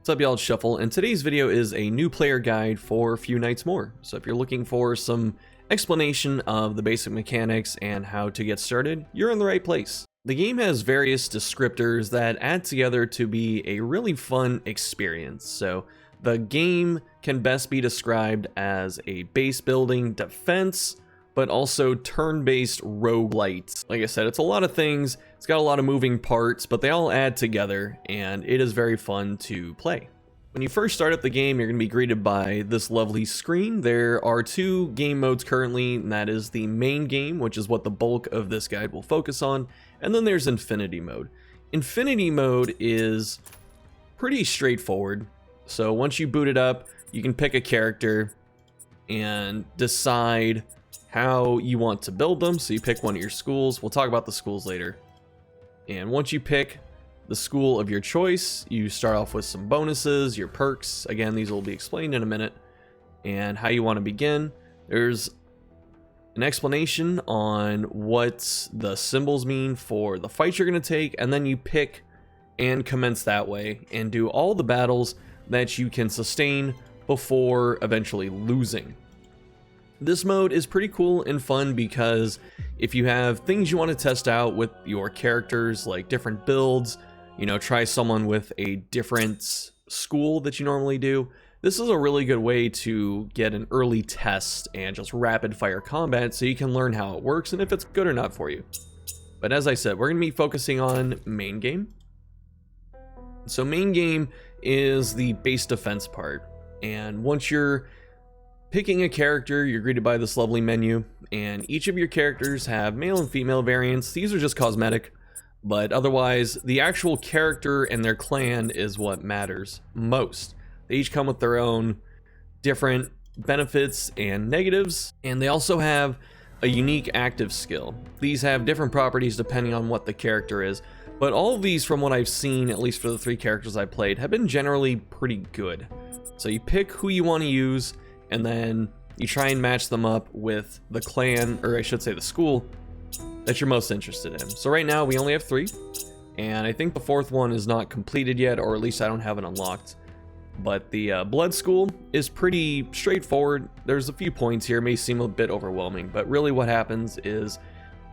What's up, y'all? It's Shuffle, and today's video is a new player guide for Few Nights More. So if you're looking for some explanation of the basic mechanics and how to get started, you're in the right place. The game has various descriptors that add together to be a really fun experience. So the game can best be described as a base building defense, but also turn-based roguelite. Like I said, it's a lot of things, it's got a lot of moving parts, but they all add together, and it is very fun to play. When you first start up the game, you're going to be greeted by this lovely screen. There are two game modes currently, and that is the main game, which is what the bulk of this guide will focus on, and then there's Infinity Mode. Infinity Mode is pretty straightforward. So once you boot it up, you can pick a character and decide how you want to build them. So you pick one of your schools. We'll talk about the schools later. And once you pick the school of your choice, you start off with some bonuses, your perks. Again, these will be explained in a minute. And how you want to begin. There's an explanation on what the symbols mean for the fight you're going to take. And then you pick and commence that way and do all the battles that you can sustain before eventually losing. This mode is pretty cool and fun because if you have things you want to test out with your characters, like different builds, you know, try someone with a different school that you normally do, this is a really good way to get an early test and just rapid fire combat so you can learn how it works and if it's good or not for you. But as I said, we're going to be focusing on main game. So main game is the base defense part, and once you're picking a character, you're greeted by this lovely menu, and each of your characters have male and female variants. These are just cosmetic, but otherwise the actual character and their clan is what matters most. They each come with their own different benefits and negatives, and they also have a unique active skill. These have different properties depending on what the character is, but all of these, from what I've seen, at least for the three characters I played, have been generally pretty good. So you pick who you want to use, and then you try and match them up with the clan, or I should say the school, that you're most interested in. So right now we only have three, and I think the fourth one is not completed yet, or at least I don't have it unlocked. But the blood school is pretty straightforward. There's a few points here, it may seem a bit overwhelming, but really what happens is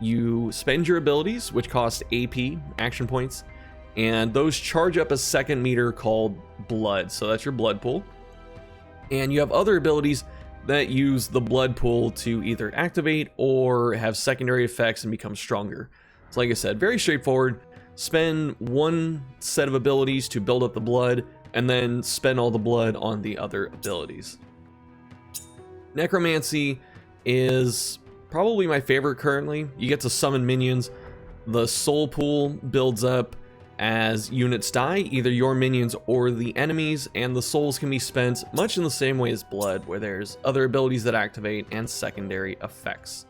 you spend your abilities, which cost AP, action points, and those charge up a second meter called blood. So that's your blood pool. And you have other abilities that use the blood pool to either activate or have secondary effects and become stronger. So like I said, very straightforward. Spend one set of abilities to build up the blood, and then spend all the blood on the other abilities. Necromancy is probably my favorite currently. You get to summon minions. The soul pool builds up as units die, either your minions or the enemies, and the souls can be spent much in the same way as blood, where there's other abilities that activate and secondary effects.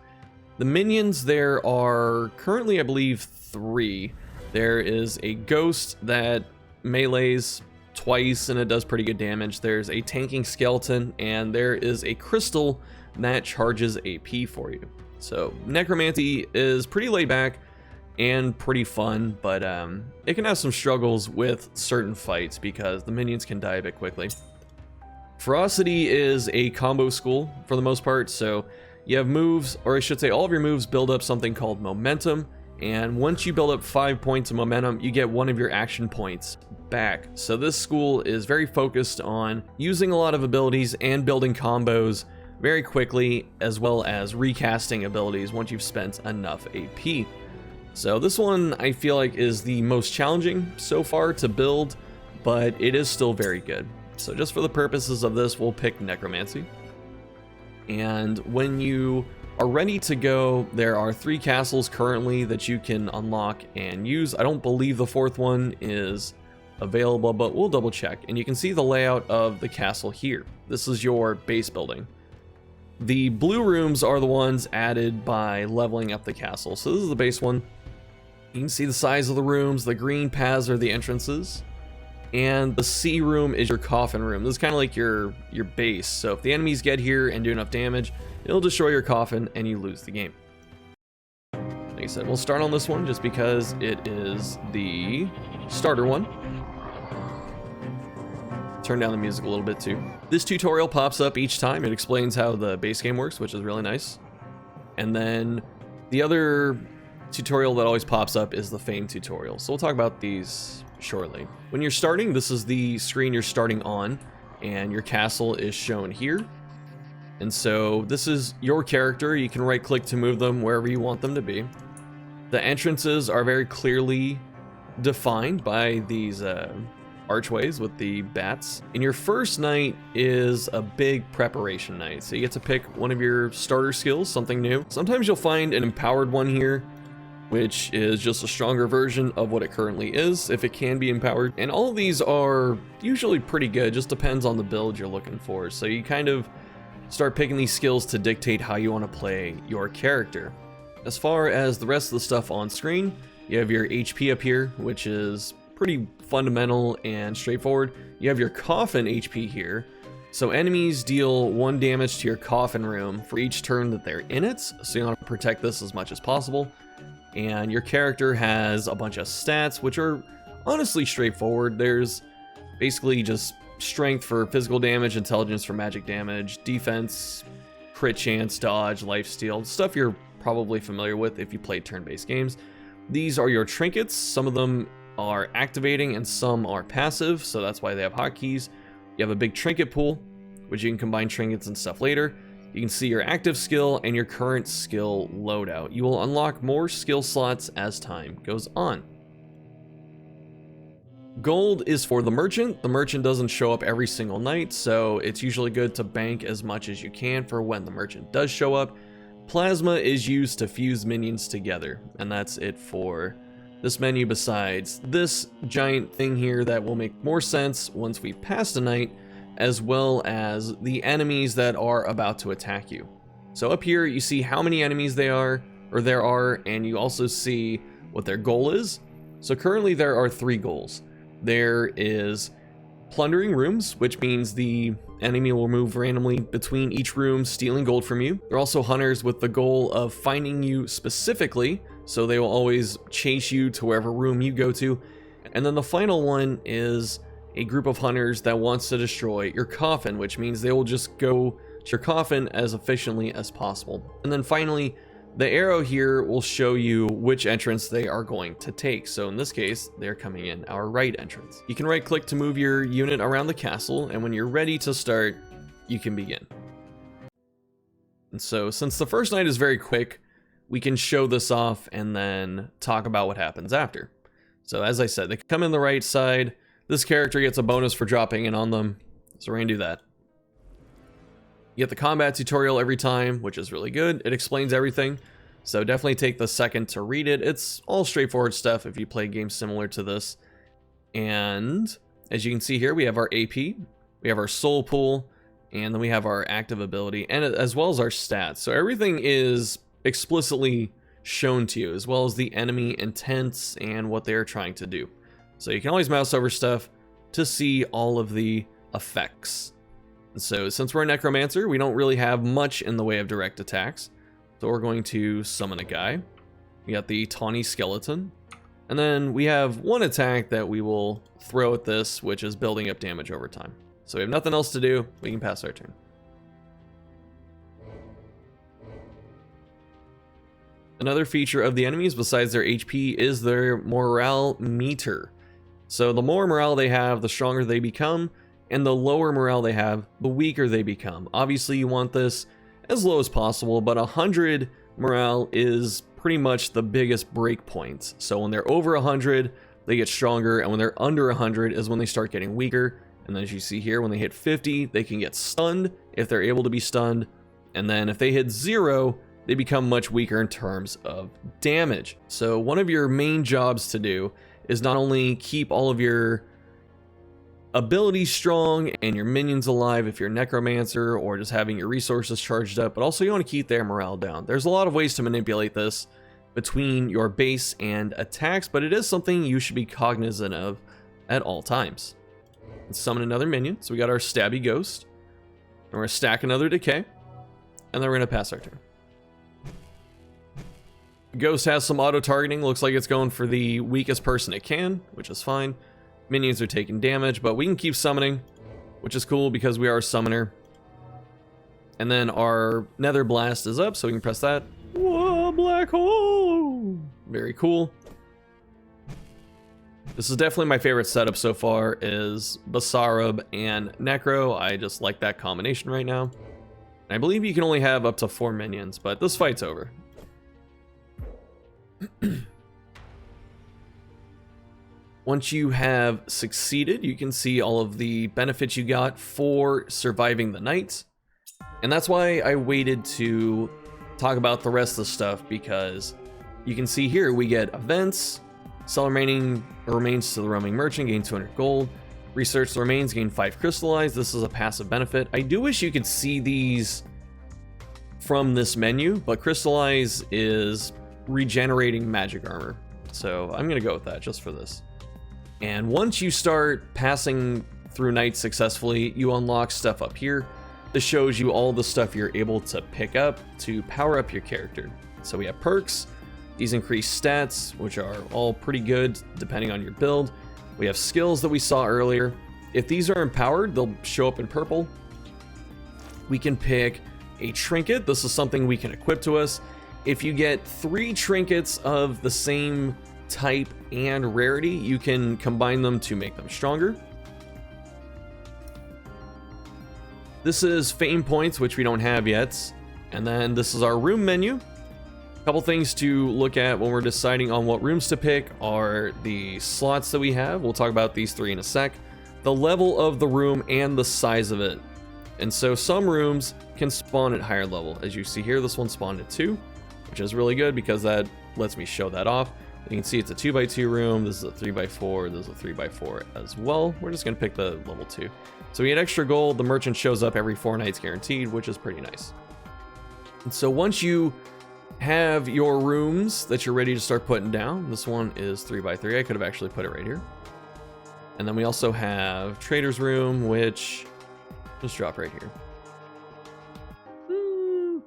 The minions, there are currently, I believe, three. There is a ghost that melees twice and it does pretty good damage. There's a tanking skeleton, and there is a crystal that charges AP for you. So necromancy is pretty laid back and pretty fun, but it can have some struggles with certain fights because the minions can die a bit quickly. Ferocity is a combo school for the most part, so you have moves, or I should say all of your moves build up something called momentum, and once you build up 5 points of momentum, you get one of your action points back. So this school is very focused on using a lot of abilities and building combos very quickly, as well as recasting abilities once you've spent enough AP. So this one I feel like is the most challenging so far to build, but it is still very good. So just for the purposes of this, we'll pick Necromancy. And when you are ready to go, there are 3 castles currently that you can unlock and use. I don't believe the fourth one is available, but we'll double check. And you can see the layout of the castle here. This is your base building. The blue rooms are the ones added by leveling up the castle. So this is the base one. You can see the size of the rooms. The green paths are the entrances, and the C room is your coffin room. This is kind of like your base. So if the enemies get here and do enough damage, it'll destroy your coffin and you lose the game. Like I said, we'll start on this one just because it is the starter one. turn down the music a little bit too. This tutorial pops up each time. It explains how the base game works, which is really nice. And then the other tutorial that always pops up is the Fame tutorial. So we'll talk about these shortly. When you're starting, this is the screen you're starting on, and your castle is shown here. And so this is your character. You can right click to move them wherever you want them to be. The entrances are very clearly defined by these archways with the bats. And your first night is a big preparation night. So you get to pick one of your starter skills, something new. Sometimes you'll find an empowered one here, which is just a stronger version of what it currently is, if it can be empowered. And all of these are usually pretty good, just depends on the build you're looking for. So you kind of start picking these skills to dictate how you want to play your character. As far as the rest of the stuff on screen, you have your HP up here, which is pretty fundamental and straightforward. You have your coffin HP here. So enemies deal 1 damage to your coffin room for each turn that they're in it. So you want to protect this as much as possible. And your character has a bunch of stats, which are honestly straightforward. There's basically just strength for physical damage, intelligence for magic damage, defense, crit chance, dodge, lifesteal, stuff you're probably familiar with if you play turn-based games. These are your trinkets. Some of them are activating and some are passive, so that's why they have hotkeys. You have a big trinket pool, which you can combine trinkets and stuff later. You can see your active skill and your current skill loadout. You will unlock more skill slots as time goes on. Gold is for the merchant. The merchant doesn't show up every single night, so it's usually good to bank as much as you can for when the merchant does show up. Plasma is used to fuse minions together, and that's it for this menu, besides this giant thing here that will make more sense once we've passed a night, as well as the enemies that are about to attack you. So up here you see how many enemies there are, and you also see what their goal is. So currently there are 3 goals. There is plundering rooms, which means the enemy will move randomly between each room, stealing gold from you. They're also hunters with the goal of finding you specifically, so they will always chase you to wherever room you go to. And then the final one is a group of hunters that wants to destroy your coffin, which means they will just go to your coffin as efficiently as possible. And then finally, the arrow here will show you which entrance they are going to take. So in this case, they're coming in our right entrance. You can right click to move your unit around the castle, and when you're ready to start, you can begin. And so since the first night is very quick, we can show this off and then talk about what happens after. So as I said, they come in the right side. This character gets a bonus for dropping in on them, so we're gonna do that. You get the combat tutorial every time, which is really good. It explains everything, so definitely take the second to read it. It's all straightforward stuff if you play games similar to this. And as you can see here, we have our AP, we have our soul pool, and then we have our active ability, and as well as our stats. So everything is explicitly shown to you, as well as the enemy intents and what they're trying to do. So you can always mouse over stuff to see all of the effects. So since we're a necromancer, we don't really have much in the way of direct attacks. So we're going to summon a guy. We got the tawny skeleton. And then we have one attack that we will throw at this, which is building up damage over time. So we have nothing else to do. We can pass our turn. Another feature of the enemies besides their HP is their morale meter. So the more morale they have, the stronger they become. And the lower morale they have, the weaker they become. Obviously you want this as low as possible, but 100 morale is pretty much the biggest break point. So when they're over 100, they get stronger, and when they're under 100 is when they start getting weaker. And then as you see here, when they hit 50, they can get stunned if they're able to be stunned. And then if they hit 0, they become much weaker in terms of damage. So one of your main jobs to do is not only keep all of your abilities strong and your minions alive if you're a necromancer, or just having your resources charged up, but also you want to keep their morale down. There's a lot of ways to manipulate this between your base and attacks, but it is something you should be cognizant of at all times. Let's summon another minion. So we got our stabby ghost, and we're gonna stack another decay, and then we're gonna pass our turn. Ghost has some auto targeting. Looks like it's going for the weakest person it can, which is fine. Minions are taking damage, but we can keep summoning, which is cool because we are a summoner. And then our Nether Blast is up, so we can press that. Whoa, black hole! Very cool. This is definitely my favorite setup so far, is Basarab and Necro. I just like that combination right now. And I believe you can only have up to 4 minions, but this fight's over. Once you have succeeded, you can see all of the benefits you got for surviving the night. And that's why I waited to talk about the rest of the stuff, because you can see here we get events, sell remaining remains to the roaming merchant, gain 200 gold, research the remains, gain 5 crystallize. This is a passive benefit. I do wish you could see these from this menu, but crystallize is regenerating magic armor. So I'm gonna go with that just for this. And once you start passing through night successfully, you unlock stuff up here. This shows you all the stuff you're able to pick up to power up your character. So we have perks. These increase stats, which are all pretty good depending on your build. We have skills that we saw earlier. If these are empowered, they'll show up in purple. We can pick a trinket. This is something we can equip to us. If you get 3 trinkets of the same type and rarity, you can combine them to make them stronger. This is fame points, which we don't have yet. And then this is our room menu. A couple things to look at when we're deciding on what rooms to pick are the slots that we have. We'll talk about these 3 in a sec. The level of the room and the size of it. And so some rooms can spawn at higher level. As you see here, this one spawned at 2, which is really good because that lets me show that off. You can see it's a 2x2 room. This is a 3x4. This is a 3x4 as well. We're just gonna pick the level 2. So we get extra gold. The merchant shows up every 4 nights guaranteed, which is pretty nice. And so once you have your rooms that you're ready to start putting down, this one is 3x3. I could have actually put it right here. And then we also have trader's room, which just drop right here.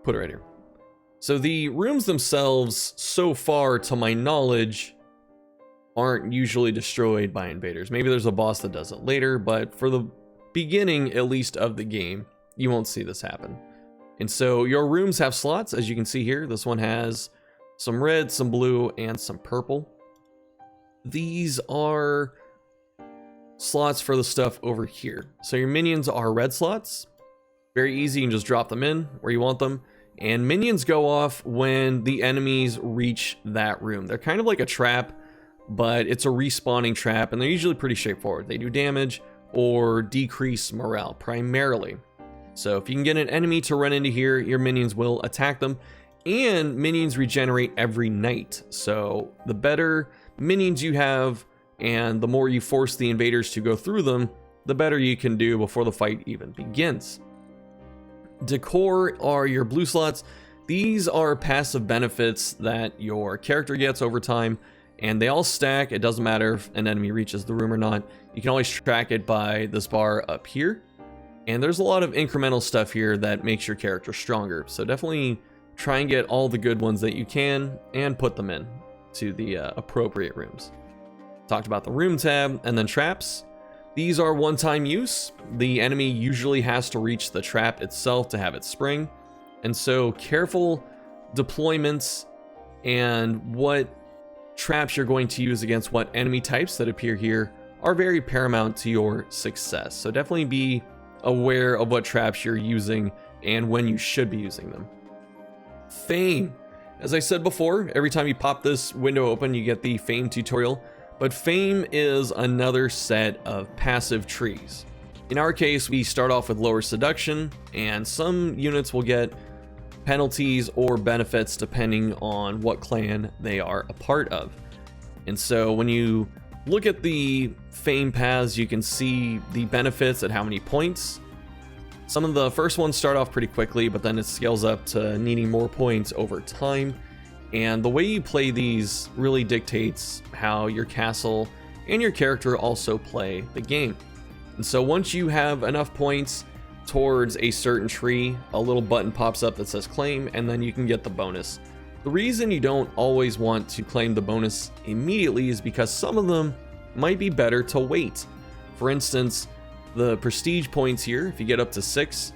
Put it right here. So the rooms themselves, so far to my knowledge, aren't usually destroyed by invaders. Maybe there's a boss that does it later, but for the beginning, at least, of the game, you won't see this happen. And so your rooms have slots, as you can see here. This one has some red, some blue, and some purple. These are slots for the stuff over here. So your minions are red slots. Very easy, you can just drop them in where you want them. And minions go off when the enemies reach that room. They're kind of like a trap, but it's a respawning trap, and they're usually pretty straightforward. They do damage or decrease morale, primarily. So if you can get an enemy to run into here, your minions will attack them, and minions regenerate every night. So the better minions you have, and the more you force the invaders to go through them, the better you can do before the fight even begins. Decor are your blue slots. These are passive benefits that your character gets over time, and they all stack. It doesn't matter if an enemy reaches the room or not. You can always track it by this bar up here. And there's a lot of incremental stuff here that makes your character stronger. So definitely try and get all the good ones that you can and put them in to the appropriate rooms. Talked about the room tab, and then traps. These are one-time use. The enemy usually has to reach the trap itself to have it spring. And so careful deployments and what traps you're going to use against what enemy types that appear here are very paramount to your success. So definitely be aware of what traps you're using and when you should be using them. Fame. As I said before, every time you pop this window open, you get the Fame tutorial. But Fame is another set of passive trees. In our case, we start off with lower seduction, and some units will get penalties or benefits depending on what clan they are a part of. And so when you look at the Fame paths, you can see the benefits at how many points. Some of the first ones start off pretty quickly, but then it scales up to needing more points over time. And the way you play these really dictates how your castle and your character also play the game. And so once you have enough points towards a certain tree, a little button pops up that says claim, and then you can get the bonus. The reason you don't always want to claim the bonus immediately is because some of them might be better to wait. For instance, the prestige points here. If you get up to 6,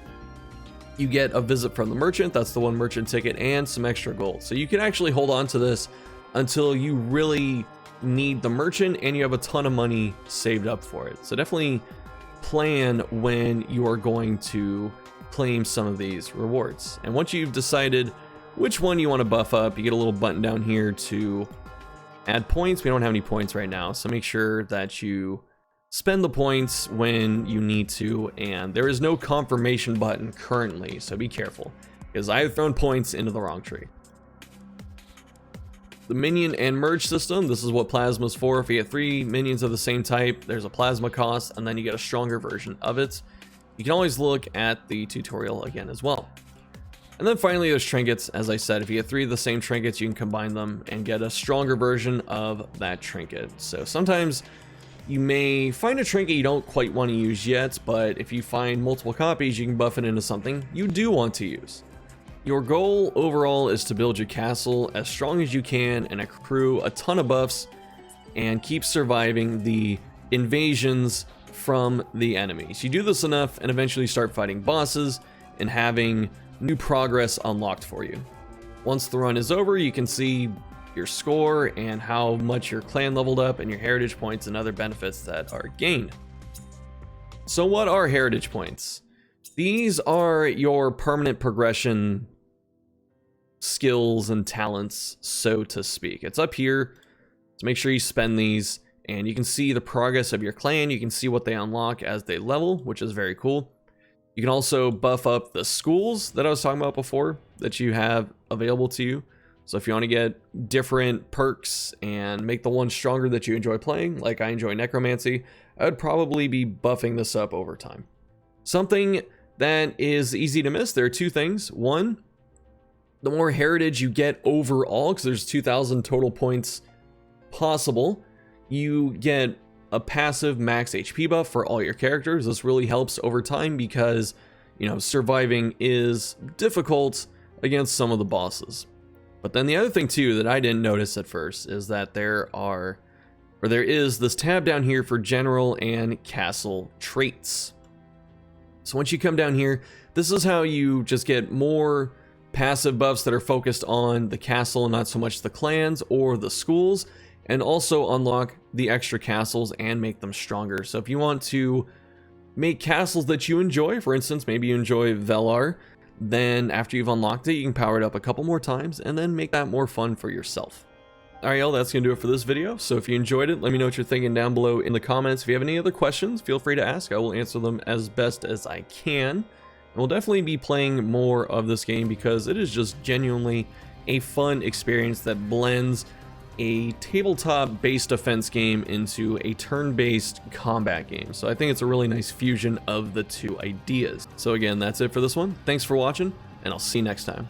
you get a visit from the merchant. That's the 1 merchant ticket and some extra gold. So you can actually hold on to this until you really need the merchant and you have a ton of money saved up for it. So definitely plan when you are going to claim some of these rewards. And once you've decided which one you want to buff up, you get a little button down here to add points. We don't have any points right now, so make sure that you spend the points when you need to, and there is no confirmation button currently, so be careful, because I have thrown points into the wrong tree. The minion and merge system, this is what plasma's for. If you get 3 minions of the same type, there's a plasma cost, and then you get a stronger version of it. You can always look at the tutorial again as well. And then finally there's trinkets. As I said, if you get 3 of the same trinkets, you can combine them and get a stronger version of that trinket. So sometimes you may find a trinket you don't quite want to use yet, but if you find multiple copies, you can buff it into something you do want to use. Your goal overall is to build your castle as strong as you can and accrue a ton of buffs and keep surviving the invasions from the enemies. You do this enough and eventually start fighting bosses and having new progress unlocked for you. Once the run is over, you can see your score and how much your clan leveled up and your heritage points and other benefits that are gained. So what are heritage points? These are your permanent progression skills and talents, so to speak. It's up here, so make sure you spend these, and you can see the progress of your clan. You can see what they unlock as they level, which is very cool. You can also buff up the schools that I was talking about before that you have available to you. So if you want to get different perks and make the one stronger that you enjoy playing, like I enjoy necromancy, I would probably be buffing this up over time. Something that is easy to miss, there are 2 things. One, the more heritage you get overall, because there's 2,000 total points possible, you get a passive max HP buff for all your characters. This really helps over time because, you know, surviving is difficult against some of the bosses. But then the other thing too that I didn't notice at first is that there is this tab down here for general and castle traits. So once you come down here, this is how you just get more passive buffs that are focused on the castle and not so much the clans or the schools, and also unlock the extra castles and make them stronger. So if you want to make castles that you enjoy, for instance, maybe you enjoy Velar, then after you've unlocked it, you can power it up a couple more times and then make that more fun for yourself. Alright y'all, that's gonna do it for this video. So if you enjoyed it, let me know what you're thinking down below in the comments. If you have any other questions, feel free to ask. I will answer them as best as I can. And we'll definitely be playing more of this game because it is just genuinely a fun experience that blends a tabletop-based defense game into a turn-based combat game. So I think it's a really nice fusion of the 2 ideas. So again, that's it for this one. Thanks for watching, and I'll see you next time.